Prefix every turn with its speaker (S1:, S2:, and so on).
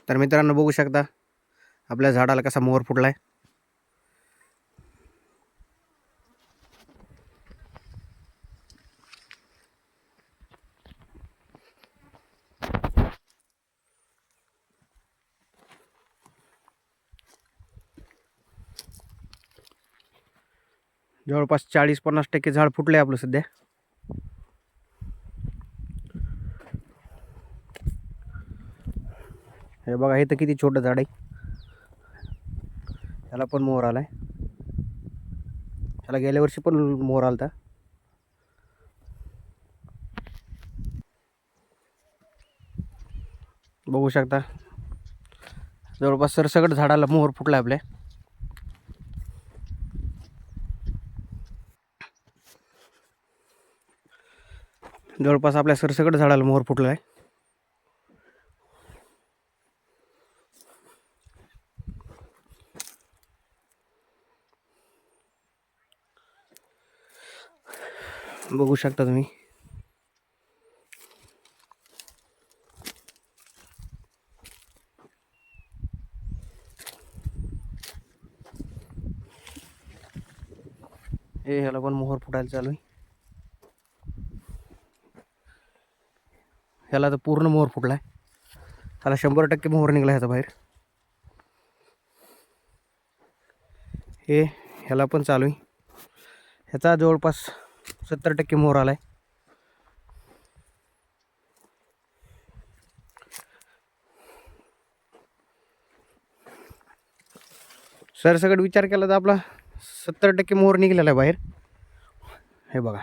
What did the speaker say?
S1: तर मित्रांनो बघू शकता आपल्या झाडाला कसा मोहर फुटलाय. जवळपास 40-50% झाड फुटले आपलं सध्या. हे बघा इथं किती छोटं झाड आहे, त्याला पण मोहर आलाय. त्याला गेल्या वर्षी पण मोहर आलता. बघू शकता जवळपास सरसकट झाडाला मोहर फुटलाय आपल्या. जवळपास आपल्या सरसकट झाडाला मोहर फुटलाय. बघू शकता तुम्ही. हे ह्याला पण मोहर फुटायला चालू आहे. ह्याला तर पूर्ण मोहर फुटलाय. ह्याला 100% मोहर निघला ह्याचा बाहेर. हे ह्याला पण चालू आहे. ह्याचा जवळपास 70% मोहर आलाय. सरसकट विचार केला तर आपला 70% मोहर निघलेला आहे बाहेर. हे बघा.